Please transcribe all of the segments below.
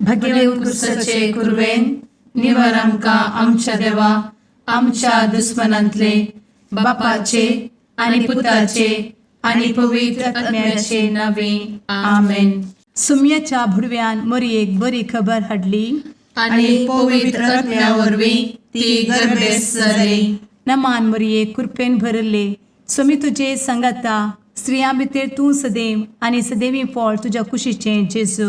भगे उत्कृष्टाचे कुर्वेन निवार आमकां आमच्या देवा आमच्या दुस्मनांतले बापाचे आनी पुताचे आनी पवित्र आत्म्याचे नावे आमेन. सुम्याच्या भुडव्यान मरयेक बरी खबर हाडली आनी पवित्र आत्म्या वरवीं ती गर्भेस जाली. नमान मरयेक कृपेन भरले सुमी तुजे संगता स्त्रियां भितर तूं सदैव आनी सदैवी फळ तुज्या कुशीचें जेजू.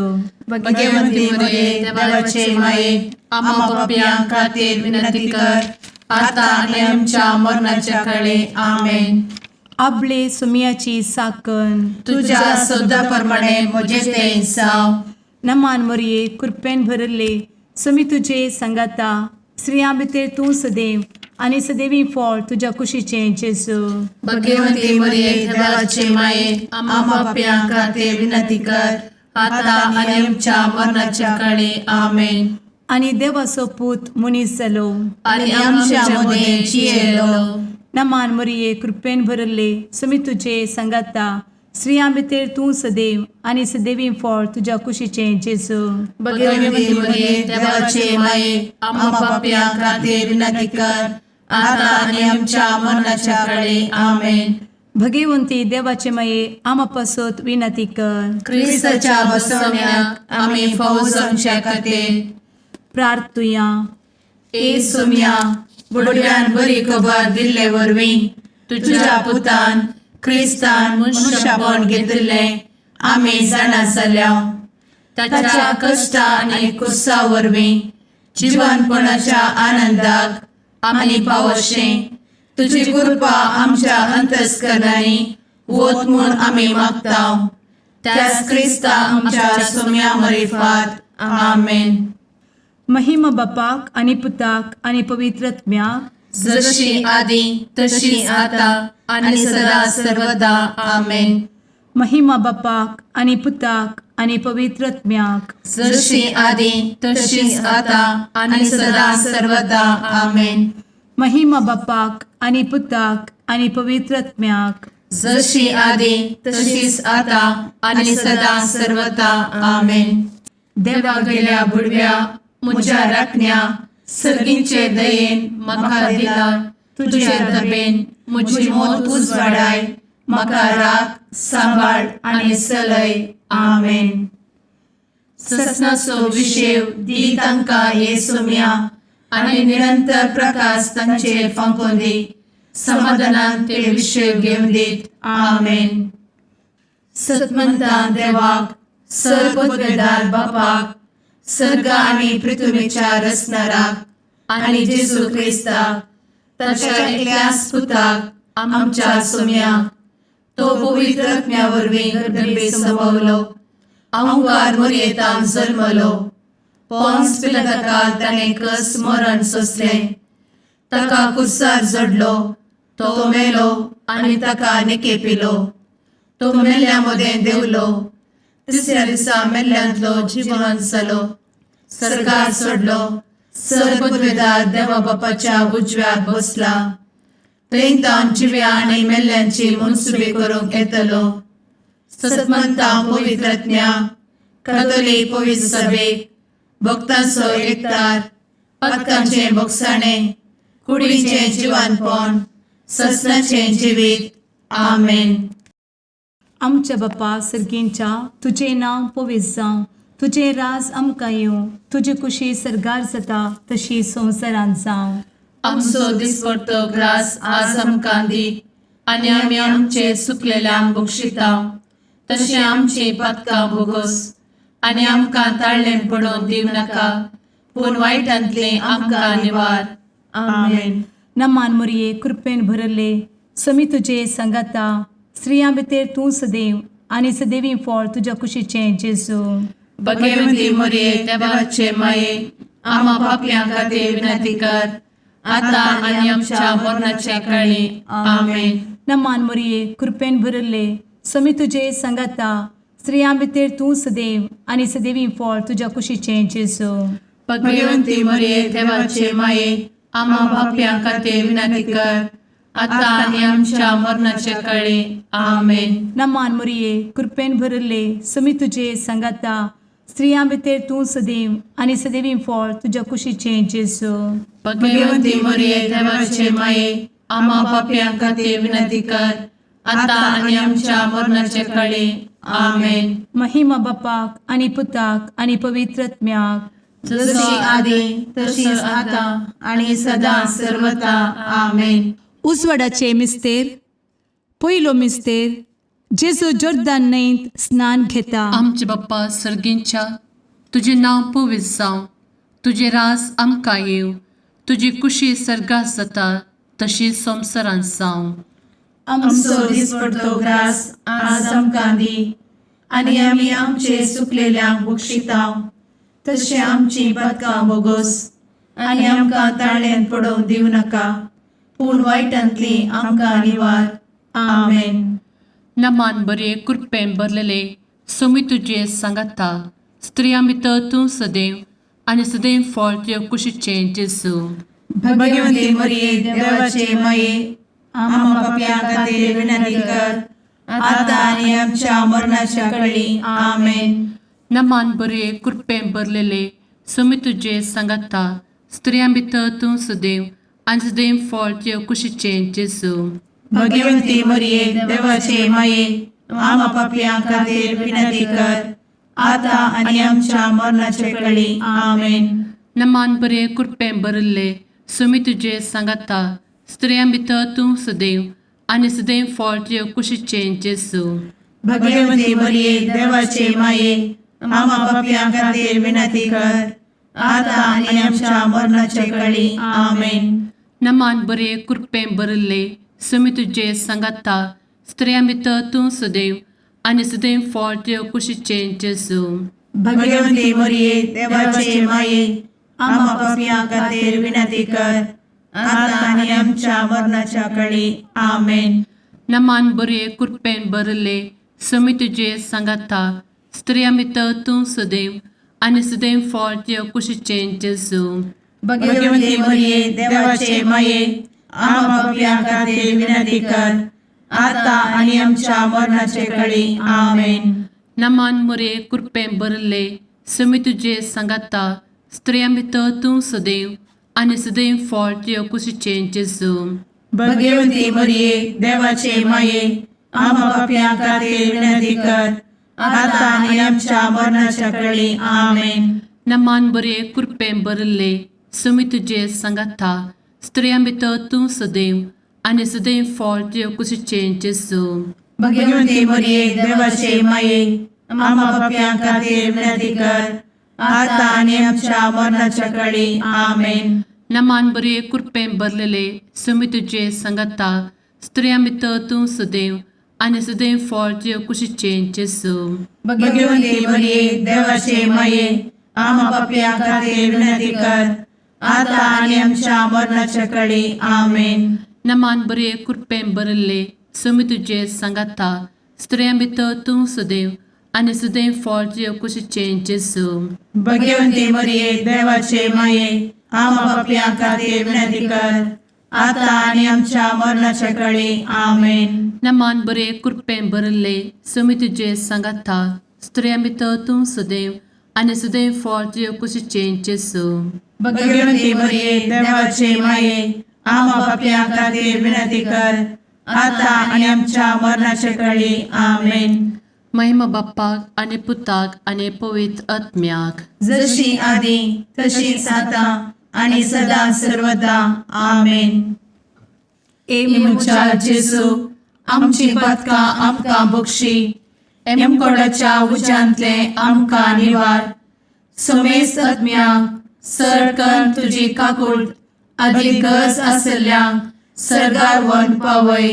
भगवंती मरिये देवाचे माये आम्हा पाप्यां खातीर विनंती कर आता आनी आमच्या मरणाच्या काळी आमेन. आपले सुमयाची साकण तुझ्या सोदा प्रमाणे म्हजे तें जाव. नमान मरये कृपेन भरले सुमी तुजे संगता स्त्रियां भितर तूं सदैव आनी सदैवी फळ तुज्या कुशीचें जेजू. भगवंती मरिये देवाचे माये आम्हा पाप्यां खातीर विनंती कर आता आनी आमच्या मरणाच्या काळी आमेन. आनी देवाचो पूत मनीस जालो आनी आमच्या मदें जियेलो. नमान मरये कृपेन भरले सुमी तुजे संगता स्त्रियां भितर तूं सदैव आनी सदैवी फळ तुज्या कुशीचें जेजू. भगवंती मरिये देवाचे माये आम्हा पाप्यां खातीर विनंती कर आता आनी आमच्या मरणाच्या काळी आमेन. भगवंती देवाचे माये आमा पासत विनंती कर. क्रिस्ताच्या बसवण्याक आमी फावो जावच्या खातीर प्रार्थुया. ए सुम्या बुडव्यान बरी खबर दिल्ले वरवीं तुज्या पुतान क्रिस्तान मनशापण घेतिल्लें आमी जाणा जाल्या. ताच्या कश्टा आनी कुर्सा वरवीं जिवनपणाच्या आनंदाक आमी पावशें तुजी कृपा आमच्या अंतस्करणांनी वत म्हूण आमी मागतांव. त्याच क्रिस्ता आमच्या सुम्या मरिफात आमेन. महिमा बापाक आनी पुताक आनी पवित्र आत्म्याक जशी आदी तशी आता आनी सदा सर्वदा आमेन. महिमा बापाक आनी पुताक आनी पवित्र आत्म्याक जशी आदी तशीच आता आनी सदा सर्वदा आमेन. महिमा बापाक आनी पुताक आनी पवित्र आत्म्याक जशी आदी तशीच आता आनी सदा सर्वदा आमेन. देवा गेल्या बुडव्या म्हज्या राखण्या सर्गींचे दयेन म्हाका दिला तुजे धबेन म्हजी मोत उजवाडाय म्हाका राख सांबाळ आनी चलय आमेन. ससनाचो विशेव दी तांकां हे सुम्या आनी निरंतर प्रकाश तांचेर फांकून दी. समाधानान ते विशेव घेवन दीत आमेन. सतमंता देवाक सर्वपदवेदार बापाक सर्ग आनी पृथ्वीच्या रचणाराक आनी जेजू क्रिस्ताक ताच्या एकल्याच पुताक आमच्या सुम्याक तो पवित्र आत्म्या वरवीं गर्भे संभवलो. अंगार मरयेंत जल्मलो. पोंस पिलाताकाल ताणें कस मरण सोंसलें. ताका कुर्सार जडलो. तो मेलो आनी ताका निकेपिलो. तो मेल्ल्या मदें देंवलो. तिसऱ्या दिसा मेल्ल्यांतलो जिवंत जालो. सर्गार चडलो. सर्वपदवेदार देवा बापाच्या उजव्याक बसला. थंय जिव्या आनी मेल्ल्यांची मनसुबी करूंक येतलो. सतमंता पवित्र आत्म्या कातोलीक पवित्र सभेक भक्तांचो एकठार पातकांचें भोगसाणें कुडीचें जिवनपण ससनाचें जिवीत आमेन. आमच्या बापा सर्गींच्या तुजें नांव पवित्र जावं. तुजें राज आमकां येवं. तुजी कुशी सर्गार जाता तशी संवसारांत जावं. आमचो दिसपडटो ग्रास आज आमकां दी आनी आमी आमचे चुकलेल्यांक बक्षितांव. तशें आमची पातकां भोगोस आनी आमकां ताळ्ळें पडोवन दिव नाका पूण वायटांतलें आमकां निवार आमेन. नमान मरये कृपेन भरले समी तुजे संगता स्त्रियां भितर तूं सदैव आनी सदैवी फळ तुज्या कुशीचें जेजू. भगवंती मरिये देवाचे माये आम्हा पाप्यां खातीर विनंती कर आता आनी आमच्या मरणाच्या काळी आमेन. नमान मरये कृपेन भरले समी तुजे संगता स्त्रियां भितर तूं सदैव आनी सदैवी फळ तुज्या कुशीचें जेजू. भगवंती मरिये देवाचे माये आम्हा पाप्यां खातीर विनंती कर आता आनी आमच्या मरणाच्या काळी आमेन. नमान मरये कृपेन भरले समी तुजे संगता स्त्रियां भितर तूं सदैव आनी सदैवी फळ तुज्या कुशीचें जेजू. भगवंती मरिये देवाचे माये आम्हा पाप्यां खातीर विनंती कर आता आणि आमच्या मरणाचे काळी आमेन. महिमा बापाक आनी पुताक आनी पवित्रत्म्याक, जशी आदी तशीच आता आणि सदा सर्वदा आमेन. उजवाडाचे मिस्तेर. पयलो मिस्तेर, जेजू जोर्दान न्हंयत स्नान घेता. आमचे बाप्पा सर्गींच्या, तुझे नाव पवित्र जावं, तुझे रास आमकां येव, तुजी कुशी सर्गात जाता तशी संवसारांत जावं. आमचो दिसपडटो ग्रास आज आमकां दी आनी आमी आमचे सुकलेल्यांक बक्षिताव, तशें आमची पातकां बोगोस आनी आमकां ताळ्यान पडोवंक दिवं नाका, पूण वायटांतली आमकां निवार. आमेन. नमान बरे कृपेन भरलेले सोमी तुजे सांगाता, स्त्रियां भितर तूं सदैव आनी सदैव फळ तुज्या कुशीचें जेजू. भगवंती मरिये देवाचे माये आम्हा पाप्यां खातीर विनंती कर आता आणि आमच्या मरणाच्या काळी आमेन. नमान बरे कृपेन भरलेले सोमी तुजे सांगाता, स्त्रियां भितर तूं सदैव आनी सदैव फळ तुज्या कुशीचें जेजू. भगवंती मरिये देवाचे माये आम्हा पाप्यां खातीर विनंती कर आता आणि आमच्या मरणाच्या काळी आमेन. नमान बरे कृपेन भरले सोमी तुजे सांगाता, स्त्रियां भितर तूं सदैव आनी सदैव फळ तुज्या कुशीचें जेजू. भगवंती मरिये देवाचे माये आम्हा पाप्यां खातीर विनंती कर आता आणि आमच्या मरणाच्या काळी आमेन. नमान बरे कृपेन भरले सोमी तुजे सांगाता, स्त्रियां भितर तूं सदैव आनी सदैव फळ तुज्या कुशीचें जेजू. भगवंती मरिये देवाचे माये आम्हा पाप्यां खातीर विनंती कर आता आणि आमच्या मरणाच्या काळी आमेन. नमान बरे कृपेन भरले सोमी तुजे सांगाता, स्त्रियां भितर तूं सदैव आनी सदैव फळ तुज्या कुशीचें जेजू. भगवंती मरिये देवाचे माये आम्हा पाप्यां खातीर विनंती कर आता आणि आमच्या मरणाच्या काळी आमेन. नमान बरे कृपेन भरले सोमी तुजे सांगाता, स्त्रियां भितर तूं सदैव आनी सदैव फळ तुज्या कुशीचें जेजू. भगवंती मरिये देवाचे माये आम्हा पाप्यां खातीर विनंती कर आता आणि आमच्या मरणाच्या काळी आमेन. नमान बरे कृपेन भरले सोमी तुजे सांगाता, स्त्रियां भितर तूं सदैव आनी सदैव फळ तुज्या कुशीचें जेजू. भगवंती मरिये देवाचे माये आम्हा पाप्यां खातीर विनंती कर आता आणि आमच्या मरणाच्या काळी आमेन. नमान बरे कृपेन भरलेले सोमी तुजे सांगाता, स्त्रियां भितर तूं सदैव आनी सदैव फळ तुज्या कुशीचें जेजू. भगवंती मरिये देवाचे माये आम्हा पाप्यां खातीर विनंती कर आता आणि आमच्या मरणाच्या काळी आमेन. नमान बरे कृपेन भरले सोमी तुजे सांगाता, स्त्रियां भितर तूं सदैव आनी सदैव फळ तुज्या कुशीचें जेजू. भगवंती मरिये देवाचे माये आम्हा पाप्यां खातीर विनंती कर आता आणि आमच्या मरणाच्या काळी आमेन. नमान बरे कृपेन भरले सोमी तुजे सांगाता, स्त्रियां भितर तूं सदैव आनी सदैव फळ तुज्या कुशीचें जेजू. भगवंती मरिये देवाचे माये आम्हा पाप्यां खातीर विनंती कर आता आणि आमच्या मरणाच्या काळी आमेन. महिमा बाप्पाक आनी पुताक आनी पवित्र आत्म्याक, जशी आदी तशीच आता आणि सदा सर्वदा आमेन. मुचा जेजू आमची पातकां आमकां बक्षी, एमकोडाच्या उज्यांतले आमकां निवार. सोमेस आत्म्याक सरकन तुजी काकूट अधिक गरज आसल्यांक सर्गार व्हरून पावय.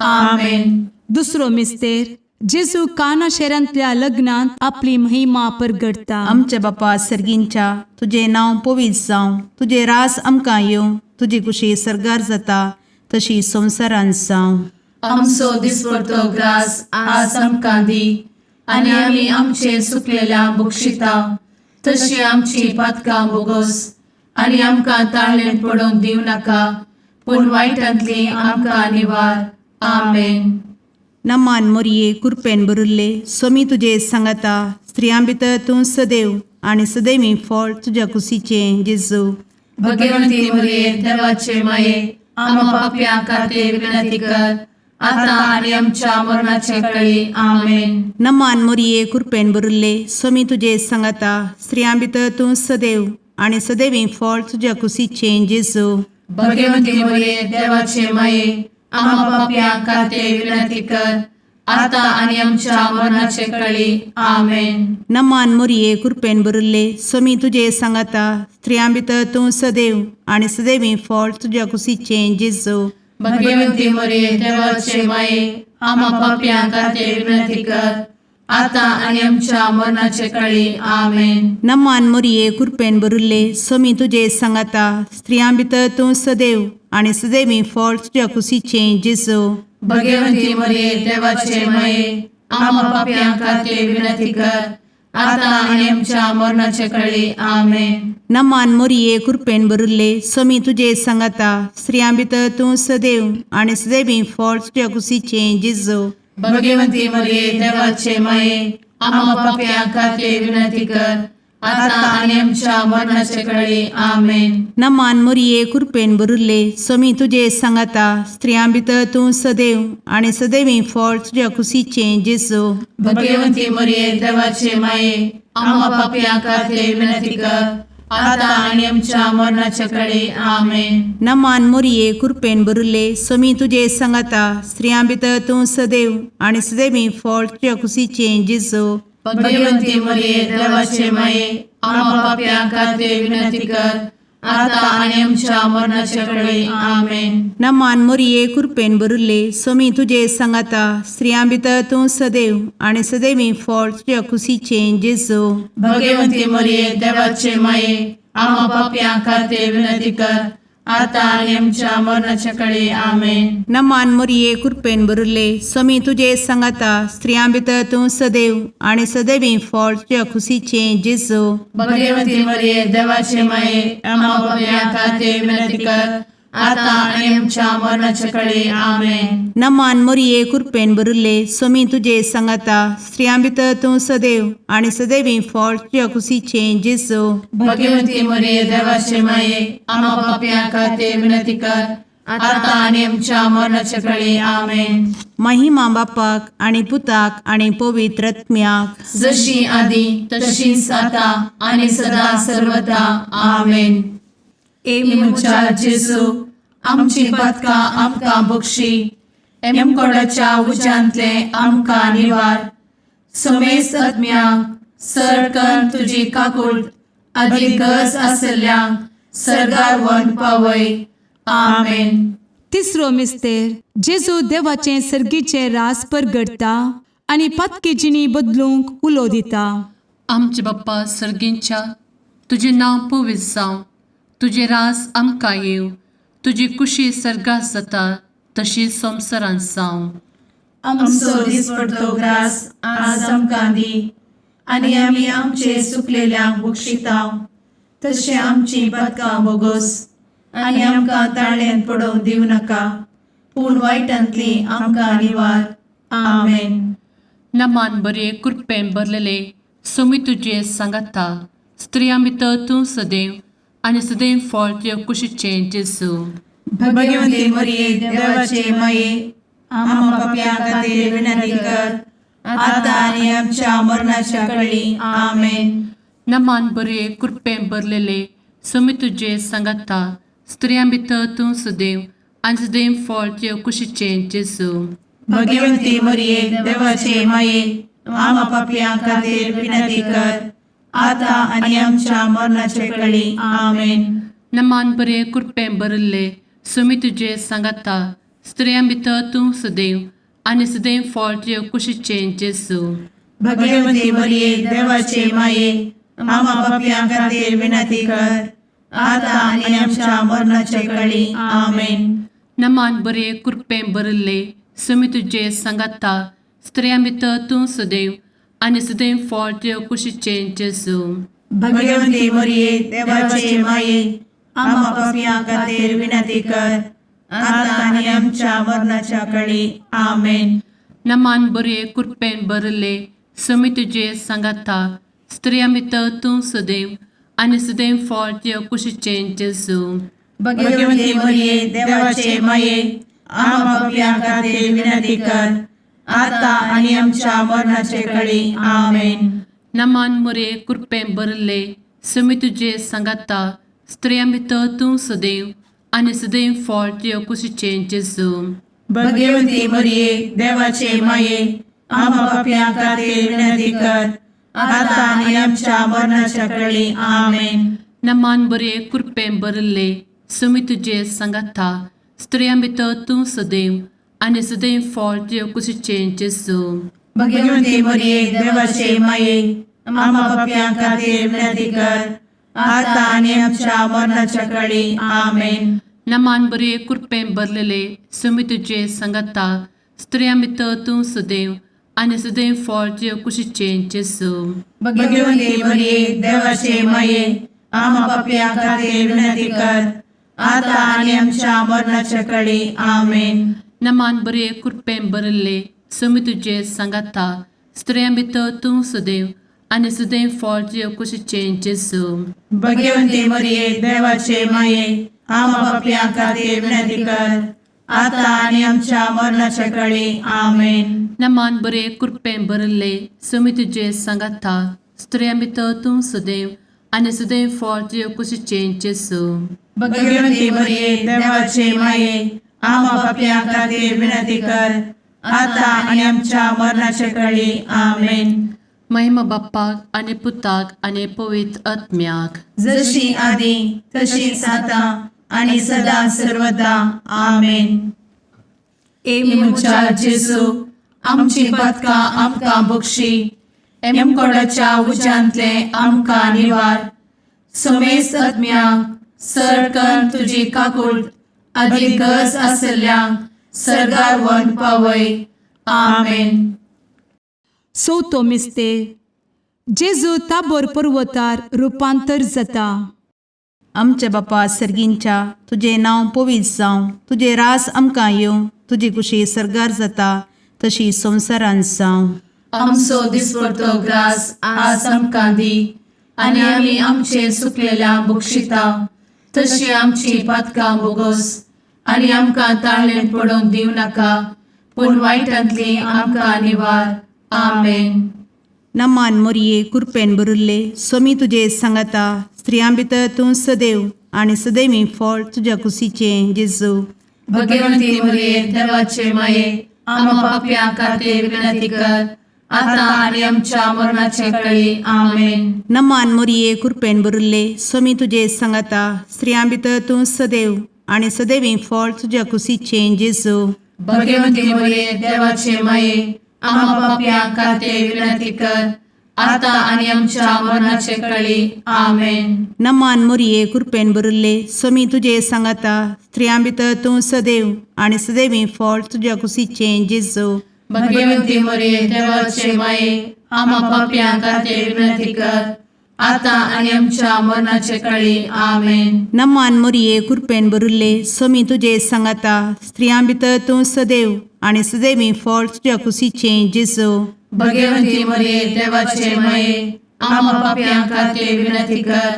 आमेन. दुसरो मिस्तेर. जेजू काना शेरांतल्या लग्नांत आपली महिमा परगडता. आमचे बापा सर्गींच्या, तुझे नाव पवित्र जावं, तुझे रास आमकां येवं, तुजी कुशी सर्गार जाता तशी संवसारांत जावं. आमचो दिसपडटो ग्रास आज आमकां दी आनी आमी आमचे सुकलेल्यांक बक्षिताव, तशी आमची पातकां बोगोस आनी आमकां ताळ्यान पडोवंक दिवं नाका, पूण वायटांतली आमकां निवार. आमेन. दुसरो मिस्तेर. जेजू काना शेरांतल्या लग्नांत आपली महिमा परगडता. आमचो दिसपडटो ग्रास आज आमकां दी आनी आमी आमचे सुकलेल्यांक बक्षिताव, तशी आमची पातकां बोगोस आनी आमकां ताळ्यान पडोवंक दिवं नाका, पूण वायटांतली आमकां निवार. आमेन. नमान मोरये कृपेन बरुल्ले स्वामी तुझे सांगाता स्त्रियां भितर तूं सदैव आणि सदैवी फळ तुझ्या कुशीचे जेजू. भगवंती मरिये देवाचे माये आम्हा पाप्या खातीर विनंती कर आता आणि आमच्या मरणाचे काळी आमेन. नमान मोरये कृपेन बरुल्ले स्वामी तुझे सांगाता स्त्रियां भितर तूं सदैव आणि सदैवी फळ तुझ्या कुशीचे जेजू. भगवंती मरिये देवाचे माये आम्हा पाप्या खातीर विनंती कर आता आणि आमच्या मरणाचे काळी आमेन. नमान मोरये कृपेन बरुल्ले स्वामी तुझे सांगाता स्त्रियां भितर तूं सदैव आणि सदैवी फळ तुझ्या कुशीचे जेजू. भगवंती मरिये देवाचे माये आम्हा पाप्या खातीर विनंती कर आता आणि आमच्या मरणाचे काळी आमेन. नमान मोरये कृपेन बरुल्ले स्वामी तुझे सांगाता स्त्रियां भितर तूं सदैव आणि सदैवी फळ तुझ्या कुशीचे जेजू. भगवंती मरिये देवाचे माये आम्हा पाप्या खातीर विनंती कर आता आणि आमच्या मरणाचे काळी आमेन. नमान मोरये कृपेन बरुल्ले स्वामी तुझे सांगाता स्त्रियां भितर तूं सदैव आणि सदैवी फळ तुझ्या कुशीचे जेजू. भगवंती मरिये देवाचे माये आम्हा पाप्या खातीर विनंती कर आता आणि आमच्या मरणाचे काळी आमेन. नमान मोरये कृपेन बरुल्ले स्वामी तुझे सांगाता स्त्रियां भितर तूं सदैव आणि सदैवी फळ तुझ्या कुशीचे जेजू. भगवंती मरिये देवाचे माये आम्हा पाप्या खातीर विनंती कर आता आणि आमच्या मरणाचे काळी आमेन. नमान मोरये कृपेन बरुल्ले स्वामी तुझे सांगाता स्त्रियां भितर तूं सदैव आणि सदैवी फळ तुझ्या कुशीचे जेजू. भगवंती मरिये देवाचे माये आम्हा पाप्या खातीर विनंती कर आता आणि आमच्या मरणाचे काळी आमेन. नमान मोरये कृपेन बरुल्ले स्वामी तुझे सांगाता स्त्रियां भितर तूं सदैव आणि सदैवी फळ तुझ्या कुशीचे जेजू. भगवंती मरिये देवाचे माये आम्हा पाप्या खातीर विनंती कर आता आणि आमच्या मरणाच्या काळी आमेन. नमान मोरये कृपेन बरुल्ले स्वामी तुझे सांगाता स्त्रियां भितर तूं सदैव आणि सदैवी फळ तुझ्या कुशीचे जेजू. भगवंती मरिये देवाचे माये आम्हा पाप्या खातीर विनंती कर आता आणि आमच्या मरणाच्या काळी आमेन. नमान मोरये कृपेन बरुल्ले स्वामी तुझे सांगाता स्त्रियां भितर तूं सदैव आणि सदैवी फळ तुझ्या कुशीचे जेजू. भगवंती मरिये देवाचे माये आम्हा पाप्या खातीर विनंती कर आता आणि आमच्या मरणाच्या काळी आमेन. महिमा बापाक आणि पुताक आणि पवित्र आत्म्याक जशी आधी तशीच आता आणि सदा सर्वदा आमेन. मुचा जेजू आमची पदका आमकां बक्षी एमकोडाच्या उज्यांतले आमकां निवार. समेस्त आत्म्यांक सडकन तुजी काकूट अधिक गरज आसल्यांक सरगार वन पावय. आमेन. तिसरो मिस्तेर जेजू देवाचे सर्गीचे रास परगडता आणि पत्की जिणी बदलूंक उलो दिता. आमचे बाप्पा सर्गींच्या तुझे नांव पवित्र जावं, तुझे रास आमकां येव, तुजी कुशी सर्गास जाता तशी संवसारांत जावं. आमचो दिसपडटो ग्रास आज आमकां दी आनी आमी आमचे चुकलेल्यांक बक्षितांव. तशें आमची पदकां बोगोस आनी आमकां ताळ्यान पडोवंक दिवं नाका पूण वायटांतली आमकां निवार. आमेन. नमान बरे कृपेन भरलेले सोमी तुझे सांगाता स्त्रियां भितर तूं सदैव आणि सदैव फळ तुझ्या कुशीचे जेजू. भगवंती मरिये देवाचे माये आम्हा पाप्यां खातीर विनंती कर आता आनी आमच्या मरणाच्या काळी. आमेन. नमान बरे कृपेन भरलेले सोमी तुझे सांगाता स्त्रियां भितर तूं सदैव आणि सदैव फळ तुझ्या कुशीचे जेजू. भगवंती मरिये देवाचे माये आम्हा पाप्यां खातीर विनंती कर आता आनी आमच्या मरणाच्या काळी. आमेन. नमान बरे कृपेन भरले सोमी तुझे सांगाता स्त्रियां भितर तूं सदैव आणि सदैव फळ तुझ्या कुशीचे जेजू. भगवंती मरिये देवाचे माये आम्हा पाप्यां खातीर विनंती कर आता आनी आमच्या मरणाच्या काळी. आमेन. नमान बरे कृपेन भरले सोमी तुझे सांगाता स्त्रियां भितर तूं सदैव आणि सदैव फळ तुझ्या कुशीचे जेजू. भगवंती मरिये देवाचे माये आम्हा पाप्यां खातीर विनंती कर आता आनी आमच्या मरणाच्या काळी. आमेन. नमान बरे कृपेन भरले समी तुझे सांगाता स्त्रिया भितर तूं सदैव आनी सदैव फळ तुझ्या कुशीचें जेजू भगवंती मरिये देवाचे माये आम्हा पापियां खातीर विनंती कर आता आणि आमच्या मरणाचे काळी आमेन. नमान बरे कृपेन भरले समी तुझे सांगाता स्त्रिया भितर तूं सदैव आनी सदैव फळ तुझ्या कुशीचें जेजू भगवंती मरिये देवाचे माये आम्हा पापियां खातीर विनंती कर आता आणि आमच्या मरणाच्या काळी आमेन. नमान बरे कृपेन भरले समी तुझे सांगाता स्त्रिया भितर तूं सदैव आनी सदैव फळ तुझ्या कुशीचें जेजू भगवंती मरिये देवाचे माये आम्हा पापियां खातीर विनंती कर आता आणि आमच्या मरणाच्या काळी आमेन. नमान बरे कृपेन भरलेले समी तुझे सांगाता स्त्रिया भितर तूं सदैव आनी सदैव फळ तुझ्या कुशीचें जेजू भगवंती मरिये देवाचे माये आम्हा पापियां खातीर विनंती कर आता आणि आमच्या मरणाच्या काळी आमेन. नमान बरे कृपेन भरले समी तुझे सांगाता स्त्रिया भितर तूं सदैव आनी सदैव फळ तुझ्या कुशीचें जेजू भगवंती मरिये देवाचे माये आम्हा पापियां खातीर विनंती कर आता आणि आमच्या मरणाच्या काळी आमेन. नमान बरे कृपेन भरले समी तुझे सांगाता स्त्रिया भितर तूं सदैव आनी सदैव फळ तुझ्या कुशीचें जेजू भगवंती मरिये देवाचे माये आम्हा पापियां खातीर विनंती कर आता आणि आमच्या मरणाच्या काळी आमेन. महिमा बाप्पाक आनी पुताक आनी पवित्र आत्म्याक जशी आदी तशीच आता आणि सदा सर्वदा आमेन. मुचा जेजू आमची पदकां आमकां बक्षी एमकोडाच्या उज्यांतले आमकां निवार समेस्त आत्म्यांक सडकन तुजी काकूट अधिक गरज आसल्यांक सरगार वन पावय आमेन. चवथो मिस्तेर जेजू ताबोर पर्वतार रुपांतर जाता. आमचे बापा सर्गींच्या तुझे नांव पवित्र जावं, तुझे रास आमकां येवं, तुजी कुशी सरगार जाता तशी संवसारांत जावं. आमचो दिसपडटो ग्रास आज आमकां दी आनी आमी आमचे सुकलेल्यांक बक्षिता तशी आमची पातकां बोगोस आनी आमकां ताळ्ळें पडोवंक दिवं नाका पूण वायटांतली आमकां निवार आमेन. नमान मोरये कृपेन भरिल्ले समी तुजे सांगाता स्त्रियां भितर तूं सदैव आनी सदैवी फळ तुज्या कुशीचें जेजू भगवंती मरिये देवाचे माये आम्हा पापियां खातीर विनंती कर आता आणि आमच्या मरणाचे काळी आमेन. नमान मोरये कृपेन भरिल्ले समी तुजे सांगाता स्त्रियां भितर तूं सदैव आनी सदैवी फळ तुज्या कुशीचें जेजू भगवंती मरिये देवाचे माये आम्हा पापियां खातीर विनंती कर आता आणि आमच्या मरणाचे काळी आमेन. नमान मोरये कृपेन भरिल्ले समी तुजे सांगाता स्त्रियां भितर तूं सदैव आनी सदैवी फळ तुज्या कुशीचें जेजू भगवंती मरिये देवाचे माये आम्हा पापियां खातीर विनंती कर आता आणि आमच्या मरणाचे काळी आमेन. नमान मोरये कृपेन भरिल्ले समी तुजे सांगाता स्त्रियां भितर तूं सदैव आनी सदैवी फळ तुज्या कुशीचें जेजू भगवंती मरिये देवाचे माये आम्हा पापियां खातीर विनंती कर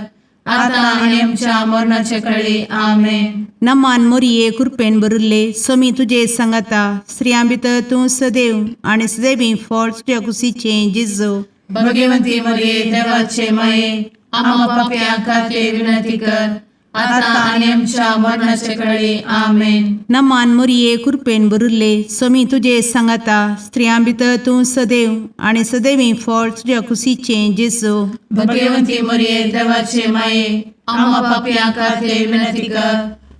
आता आणि आमच्या मरणाचे काळी आमेन. नमान मोरये कृपेन भरिल्ले समी तुजे सांगाता स्त्रियां भितर तूं सदैव आनी सदैवी फळ तुज्या कुशीचें जेजू भगवंती मरिये देवाचे माये आम्हा पापियां खातीर विनंती कर आता आणि आमच्या मरणाचे काळी आमेन. नमान मोरये कृपेन भरिल्ले समी तुजे सांगाता स्त्रियां भितर तूं सदैव आनी सदैवी फळ तुज्या कुशीचें जेजू भगवंती मरिये देवाचे माये आम्हा पापियां खातीर विनंती कर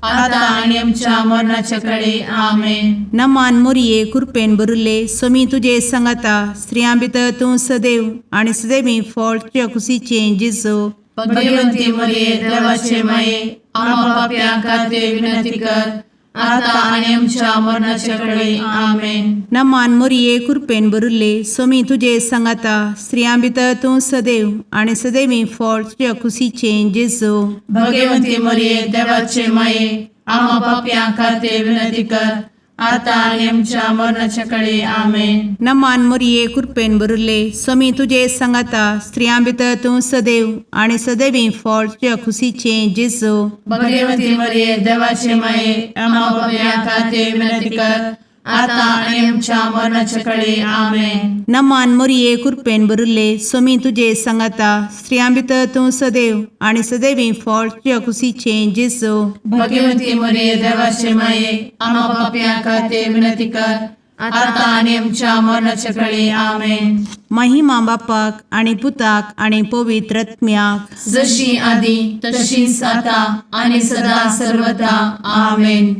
आता आणि आमच्या मरणाच्या काळी आमेन. नमान मोरये कृपेन भरिल्ले समी तुजे सांगाता स्त्रियां भितर तूं सदैव आनी सदैवी फळ तुज्या कुशीचें जेजू भगवंती मरिये देवाचे माये आम्हा पापियां खातीर विनंती कर आता आणि आमच्या मरणाच्या काळी आमेन. नमान मोरये कृपेन भरिल्ले समी तुजे सांगाता स्त्रियां भितर तूं सदैव आनी सदैवी फळ तुज्या कुशीचें जेजू भगवंती मरिये देवाचे माये आम्हा पापियां खातीर विनंती कर आता आणि आमच्या मरणाच्या काळी आमेन. नमान मोरये कृपेन बरुले स्वामी तुझे सांगाता स्त्रियां भितर तूं सदैव आणि सदैवी फळ तुझ्या खुशीचे जेजू. भगवती मरिये देवाचे माये आम्हा पापियां खातीर विनंती कर, आता आणि आमच्या मरणाच्या काळी आमेन. नमान मोरये कृपेन बरुले स्वामी तुझे सांगाता स्त्रियां भितर तूं सदैव आणि सदैवी फळ तुझ्या खुशीचे जेजू. भगवती मरिये देवाचे माये आम्हा पापियां खातीर विनंती कर, आता आणि आमच्या मरणाच्या काळी आमेन. महिमा बापाक आणि पुताक आणि पवित्र आत्म्याक जशी आधी तशीच आता आणि सदा सर्वदा आमेन.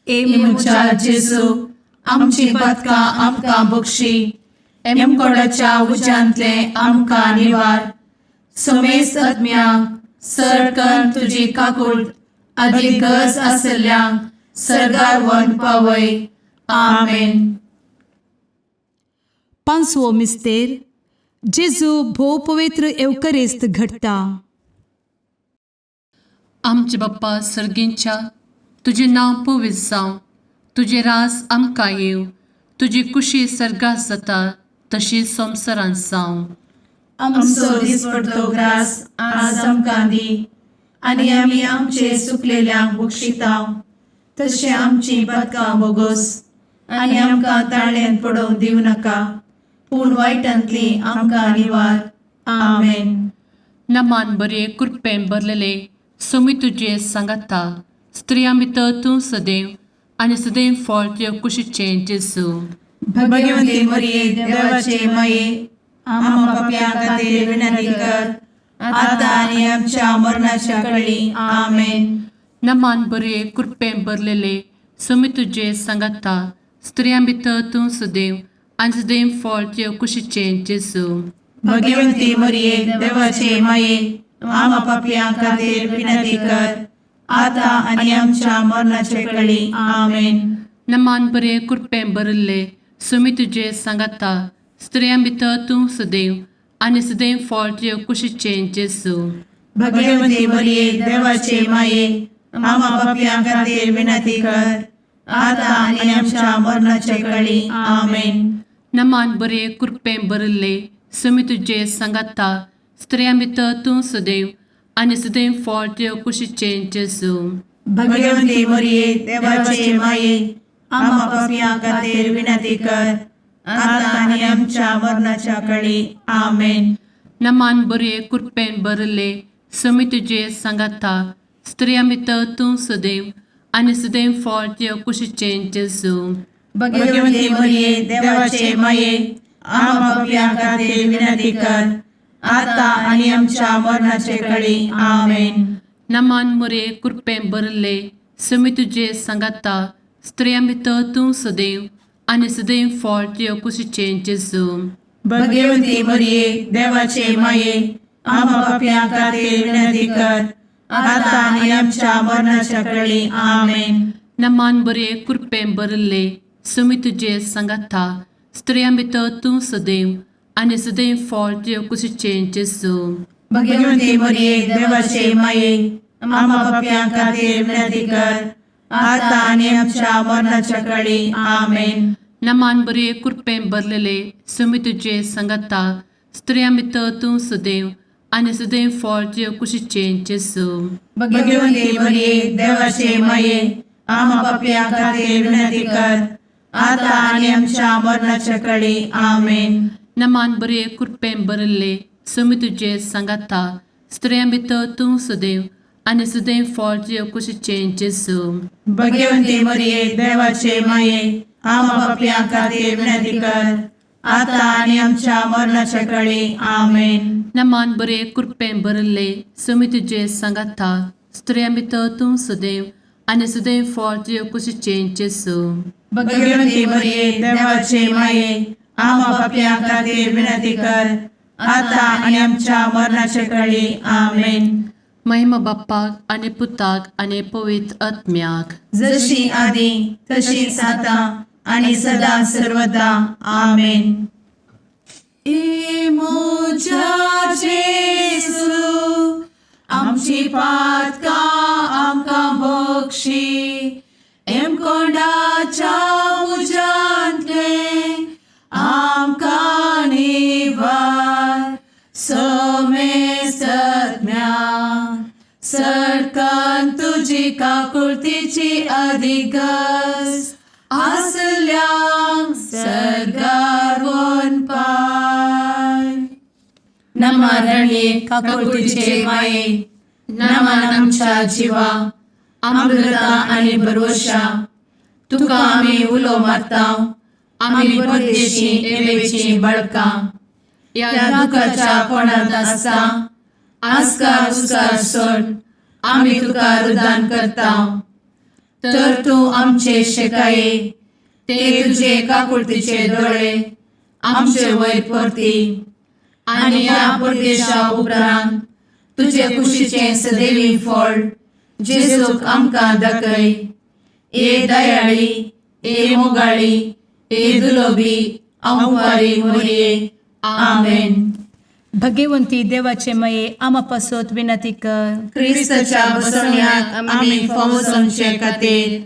मुचा जेजू आमची पदका आमकां बक्षी, एमकोडाच्या उज्यांतले आमकां निवार. समेस्त आत्म्यांक सरकन तुजी काकूट अधिक गरज आसल्यांक सरगार वन पावय. आमेन. पांचवो मिस्तेर जेजू भोव पवित्र एवकरेस्त घडटा. आमचे बाप्पा सर्गींच्या तुझे नांव पवित्र जावं, तुझे राज आमकां येव, तुजी कुशी सर्गास जाता तशी संवसारांत जावं. आमचो दिसपडटो ग्रास आज आमकां दी, आनी आमी आमचे सुकलेल्यांक बक्षितांव. तशें आमची पदकां बोगोस आनी आमकां ताळ्यान पडोवंक दिवं नाका, पूण वायटांतली आमकां निवार. आमेन. नमान बरे कृपेन भरलेले स्वामी तुझे सांगाता स्त्रियां भितर तूं सदैव आणि सदैव फळ तुझ्या कुशीचें जेजू. भगवती मरिये देवाचे माये आम्हा पापियां खातीर विनंती कर, आता आनी आमच्या मरणाच्या काळी आमेन. नमान बरे कृपेन भरलेले स्वामी तुझे सांगाता स्त्रियां भितर तूं सदैव आणि सदैव फळ तुझ्या कुशीचें जेजू. भगवती मरिये देवाचे माये आम्हा पापियां खातीर विनंती कर, आता आनी आमच्या मरणाच्या काळी आमेन. नमान बरे कृपेन भरले स्वामी तुझे सांगाता स्त्रियां भितर तूं सदैव आणि सदैव फळ तुझ्या कुशीचें जेजू. भगवती मरिये देवाचे माये आम्हा पापियां खातीर विनंती कर, आता आनी आमच्या मरणाच्या काळी आमेन. नमान बरे कृपेन भरले स्वामी तुझे सांगाता स्त्रियां भितर तूं सदैव आणि सदैव फळ तुझ्या कुशीचें जेजू. भगवती मरिये देवाचे माये आम्हा पापियां खातीर विनंती कर, आता आनी आमच्या मरणाच्या काळी आमेन. नमान बरे कृपेन भरले स्वामी तुझे सांगाता स्त्रियां भितर तूं सदैव आणि सदैव फळ तुझ्या कुशीचें जेजू. भगवती मरिये देवाचे माये आम्हा पापियां खातीर विनंती कर, आता आनी आमच्या मरणाच्या काळी आमेन. नमान बरे कृपेन भरले स्वामी तुझे सांगाता स्त्रियां भितर तूं सदैव आणि सदैव फळ तुझ्या कुशीचें जेजू. भगवती मरिये देवाचे माये आम्हा पापियां खातीर विनंती कर, आता आनी आमच्या मरणाच्या काळी आमेन. नमान बरे कृपेन भरले स्वामी तुझे सांगाता स्त्रियां भितर तूं सदैव आणि सदैव फळ तुझ्या कुशीचें जेजू. भगवती मरिये देवाचे माये आम्हा पापियां खातीर विनंती कर, आता आनी आमच्या मरणाच्या काळी आमेन. नमान बरे कृपेन भरलेले स्वामी तुझे सांगाता स्त्रियां भितर तूं सदैव आणि सदैव फळ तुझ्या कुशीचें जेजू. भगवती मरिये देवाचे माये आम्हा पापियां खातीर विनंती कर, आता आनी आमच्या मरणाच्या काळी आमेन. नमान बरे कृपेन भरले स्वामी तुझे सांगाता स्त्रियां भितर तूं सदैव आणि सदैव फळ तुझ्या कुशीचें जेजू. भगवती मरिये देवाचे माये आम्हा पापियां खातीर विनंती कर, आता आनी आमच्या मरणाच्या काळी आमेन. नमान बरे कृपेन भरले स्वामी तुझे सांगाता स्त्रियां भितर तूं सदैव आणि सदैव फळ तुझ्या कुशीचें जेजू. भगवती मरिये देवाचे माये आम्हा पापियां खातीर विनंती कर, आता आनी आमच्या मरणाच्या काळी आमेन. महिमा बाप्पाक आणि पुताक आणि पवित्र आत्म्याक जशी आधी तशीच आता आणि सदा सर्वदा आमेन. मोजा जेसू आमची पातकां आमकां बक्षी, एम कोंडाच्या तुझी काकुळतीची अधिगस आसल्या सरगार वन पाय. नमारणे काकुळतीचे माये, नमान आमच्या जीवा, अमृता आणि भरवशा. तुका आम्ही उलो मारताव, आम्ही परदेशी येवेची बळका. या दुःखाच्या कोणात असता, आस्कार उस्कार सोड, आम्ही तुका रुदान करताव. तर तू आमचे शेकाये, ते तुझे काकुळतीचे डोळे आमचे वयर परती. आणि या परदेशा उपरांत तुझे कुशीचे सदैवी फळ जेजूक आमकां दाखय. ए दयाळी, ए मोगाळी, ए दुलोबी, अंवारी मोरये. आमेन. भगवंती देवाचे मये आमापासोत विनंती कर. क्रिस्ताच्या बसवण्याक आम्ही फावोसमचे खातीर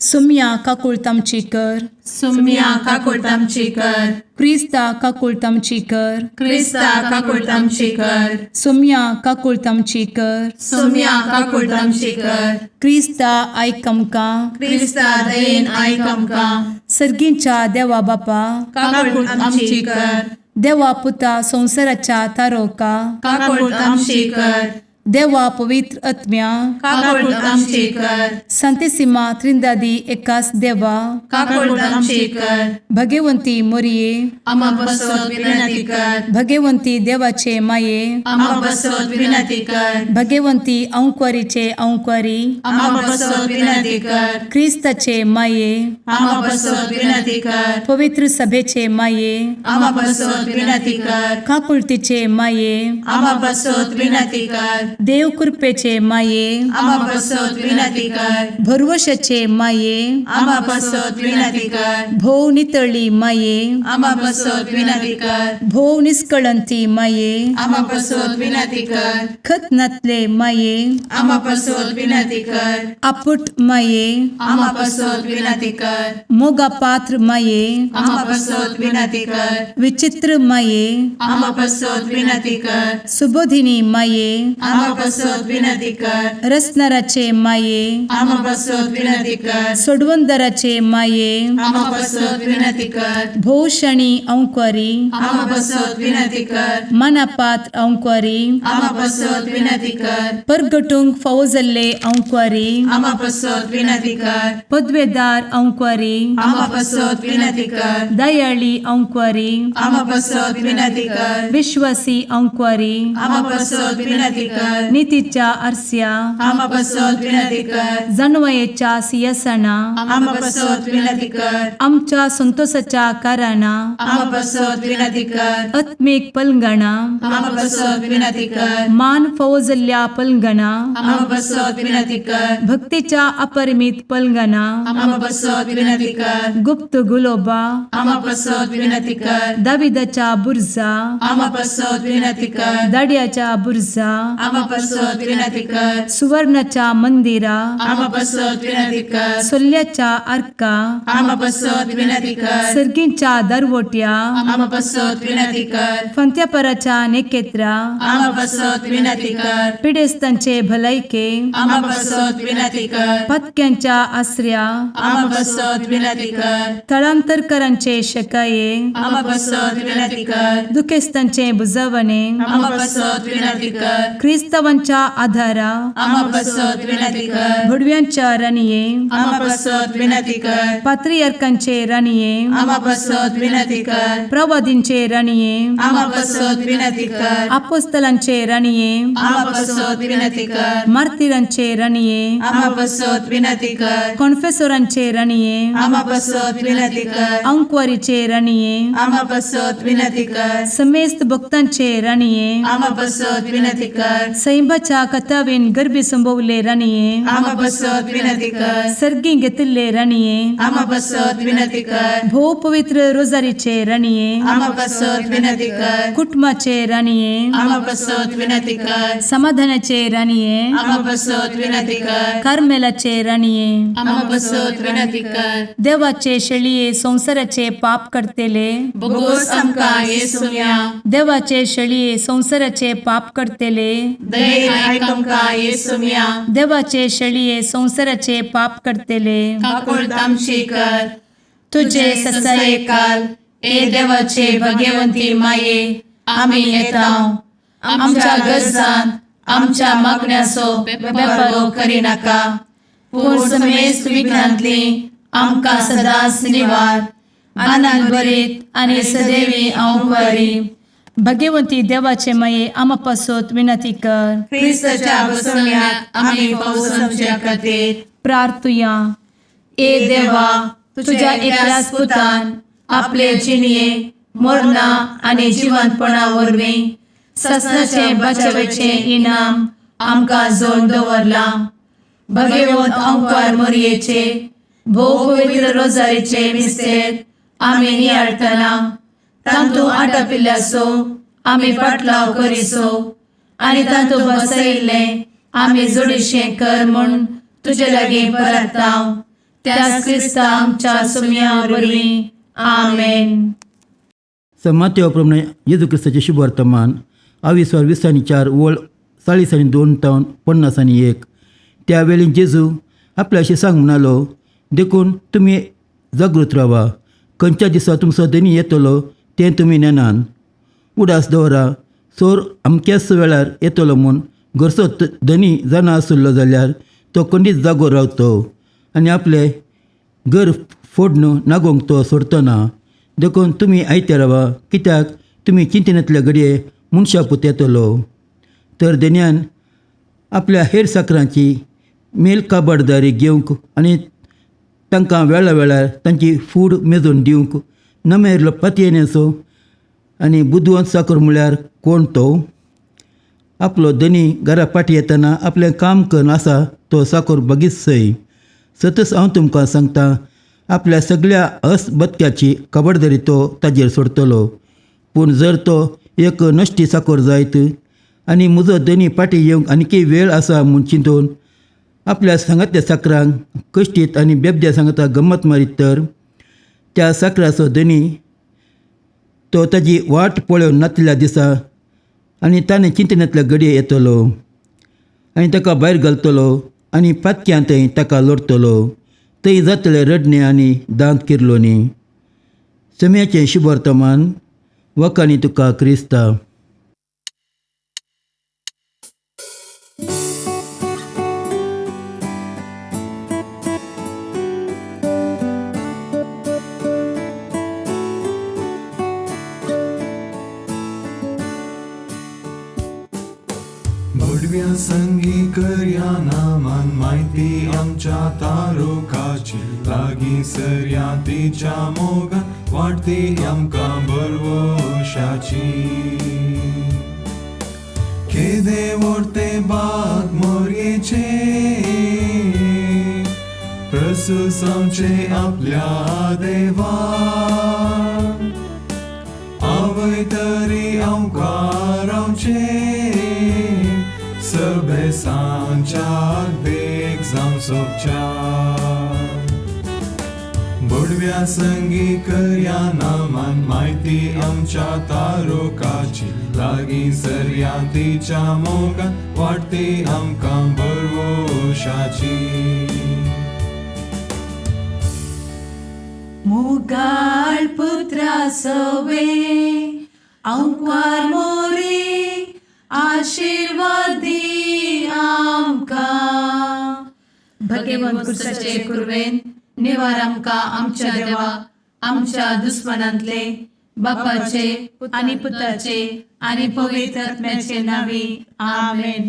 सुम्या काकुळतामची कर. सुम्या काकुळतामची कर. क्रिस्ता काकुळतामची कर. क्रिस्ता काकुळतामची कर. सुम्या काकुळतामची कर. सुम्या काकुळतामची कर. क्रिस्ता आयकमका. क्रिस्ता दयेन आयक आमकां. सर्गींच्या देवा बापा, काकुळतामची कर. देवा पुता संसाराच्या तारोका, काकुळतामची कर. देवा पवित्र आत्म्या, काकुळतामची कर. सांतेसिमा त्रिंदादी एकाच देवा, काकुळतामची कर. भगवंती मोरये, आम्हा बसवत विनंती कर. भगवंती देवाचे माये, आम्हा बसवत विनंती कर. भगवंती औंक्वारीचे औंक्वारी, आम्हा बसवत विनंती कर. ख्रिस्ताचे माये, आम्हा बसवत विनंती कर. पवित्र सभेचे माये, आम्हा बसवत विनंती कर. काकुळतीचे माये, आम्हा बसवत विनंती कर. देव कृपेचे माये, आम्हा बसवत विनंती कर. भरवशाचे माये, आम्हा बसवत विनंती कर. भोव नितळी माये, आम्हा बसवत विनंती कर. भोव निष्कळंती माये, आम्हा बसवत विनंती कर. खतनातले माये, आम्हा बसवत विनंती कर. आपुट माये, आम्हा बसवत विनंती कर. मोगा पात्र माये, आम्हा बसवत विनंती कर. विचित्र माये, आम्हा बसवत विनंती कर. सुबोधिनी माये, आम्हा बसवत विनंती कर. रसनाराचे माये, आम्हा बसवत विनंती कर. सोडवंदराचे माये, आम्हा बसवत विनंती कर. भोषणी औंक्वारी, आम्हा बसवत विनंती कर. मनापात्र औंक्वारी, आम्हा बसवत विनंती कर. परगटुंग फौजल्ले औंक्वारी, आम्हा बसवत विनंती कर. पदवेदार औंक्वारी, आम्हा बसवत विनंती कर. दयाळी औंक्वारी, आम्हा बसवत विनंती कर. विश्वासी औंक्वारी, आम्हा बसवत विनंती कर. नीतीच्या आरस्या, आम्हा बसवत विनंती कर. जणवयेच्या सिंहासना, आम्हा बसवत विनंती कर. आमच्या संतोषाच्या कारणा, आम्हा बसवत विनंती कर. आत्मिक पलंगणा, आम्हा बसवत विनंती कर. मान फौजल्या पलंगणा, आम्हा बसवत विनंती कर. भक्तीच्या अपरिमित पलंगणा, आम्हा बसवत विनंती कर. गुप्त गुलोबा, आम्हा बसवत विनंती कर. दाविदाच्या बुरजा, आम्हा बसवत विनंती कर. दाड्याच्या बुरजा, आम्हा बसवत विनंती कर. सुवर्णाच्या मंदिरा, आम्हा बसवत विनंती कर. सोल्याच्या अर्का, आम्हा बसवत विनंती कर. सर्गींच्या दरवोट्या, आम्हा बसवत विनंती कर. फंत्यापराच्या नेकेत्रा, आम्हा बसवत विनंती कर. पिडेस्तांचे भलायके, आम्हा बसवत विनंती कर. पथक्यांच्या आश्रया, आम्हा बसवत विनंती कर. तळांतरकरांचे शकाये, आम्हा बसवत विनंती कर. दुखेस्तांचे बुजवणे, आम्हा बसवत विनंती कर. ख्रिस्तवांच्या आधारा, आम्हा बसवत विनंती कर. भडव्यांच्या राणीये, आम्हा बसवत विनंती कर. पात्रियार्कांचे राणीये, आम्हा बसवत विनंती कर. प्रवादींचे राणीये, आम्हा बसवत विनंती कर. अपोस्तलांचे राणीये, आम्हा बसवत विनंती कर. मार्तिरांचे राणीये, आम्हा बसवत विनंती कर. कॉन्फेसोरांचे राणीये, आम्हा बसवत विनंती कर. अंकवारीचे राणीये, आम्हा बसवत विनंती कर. समेस्त भक्तांचे राणीये, आम्हा बसवत विनंती कर. सैंबाच्या कथावेन गर्भी संभवले राणीये, आम्हा बसवत विनंती कर. सर्गी घेतले राणीये, आम्हा बसवत विनंती कर. भो पवित्र रोजारीचे राणीये, आम्हा बसवत विनंती कर. कुटुंबाचे राणीये, आम्हा बसवत विनंती कर. समाधानाचे राणीये, आम्हा बसवत विनंती कर. कार्मेलाचे राणीये, आम्हा बसवत विनंती कर. देवाचे शेळीये संसाराचे पाप करतेले, बघोस आमकां येसुया. देवाचे शेळीये संसाराचे पाप करतेले, दये आयक आमकां येसू मिया देवाचे शेळये संवसाराचे पाप करतेले काकूळट आमची कर तुझे ससाये काल ए देवाचे भगवंती माये आमी येताव आमच्या गरजांत आमच्या मागण्याचो बेपारो करी नाका पूण समेस्त विघ्नांतली आमकां सदांच निवार आनंद बरीत आनी सदैवी आंवकारी भगवंती देवाचे माये आमा पासत विनंती कर क्रिस्ताच्या बसवण्यात आमी पावस आमच्या खातीर प्रार्थुया ए देवा तुझ्या एकल्याच पुतान आपले जिणये मरणा आनी जिवंतपणा वरवीं ससनाचे बचावेचे इनाम आमकां जोड दवरला भगवंत आंवकार मोरयेचे भोव पवित्र रोजारीचे मिस्तेर आमी नियाळटना तांतू आटापिल्ल्यासो आमी पाटलाव करिसो आनी तांतू बसयिल्ले आमी जोडीशें कर म्हूण तुजे लागीं परताव त्याच क्रिस्ता आमच्या सुम्या वरवीं आमेन. मातेवाप्रमाणे येजू क्रिस्ताचे शुभ वर्तमान 22:20:4 वळ 40:2-50:1. त्यावेळी जेजू आपल्याशी सांग म्हणालो, देखून तुम्ही जागृत रावा. खंयच्या दिसा तुमचो धनी येतलो तें तुमी नेनान. उडास दवरा, चोर अमक्याच वेळार येतलो म्हूण घरचो धनी जाणा आसलो जाल्यार तो खंडीत जागो रावतो आनी आपले घर फोडून नागोंक तो सोडटना. देखून तुमी आयते रावा, कित्याक तुमी चिंतनेंतले घडये मनशापूत येतलो. तर धन्यान आपल्या हेर साकरांची मेल काबाडदारी घेवंक आनी तांकां वेळा वेळार तांची फूड मेजून दिवंक नमेरलो पातयेनेचो आनी बुदवंत साकर म्हळ्यार कोण तो? आपलो धनी घरा फाटी येतना आपलें काम करून आसा तो साकर बागीत सय. सतत हांव तुमकां सांगता, आपल्या सगळ्या असबत्क्याची काबाडदारी तो ताजेर सोडटलो. पूण जर तो एक नश्टी साकर जायत आनी म्हजो धनी फाटी येवंक आनीकय वेळ आसा म्हूण चिंतून आपल्या सांगातल्या साकरांक कश्टीत आनी बेबद्या सांगाता गंमत मारीत तर त्या साकराचो धनी तो ताजी वाट पळोवन नातल्या दिसा आनी ताणें चिंतनेंतल्या घडये येतलो आनी ताका भायर घालतलो आनी पातक्यां थंय ताका लोडटलो. थंय जातलें रडणें आनी दांत किर्लोनी. सम्याचें शुभ वर्तमान. वखाणी तुका क्रिस्ता. भडव्या संगी करया नामान माहिती आमच्या तारोकाची लागीं सरया तिच्या मोगान वाटती आमकां बरवशाची. केदे वरते बाग मोरयेचे प्रसूस आमचे आपल्या देवा. आवय तरी आमकां रावचे सबे सांच्याक देख जावं सोबच्या. बडव्या संगी करया नामान माहिती आमच्या तारोकाची लागीं सरया तिच्या मोगान वाटती आमकां बरवशाची. मोगाळ पुत्रा सवे आंवकार मोरी आशीर्वाद दी आमकां. भगवंत क्रिस्ताचे कुरवेन निवार आमकां आमच्या देवा आमच्या दुस्मनांतले बापाचे आनी पुताचे आनी पवित्र आत्म्याचे नांवी आमेन.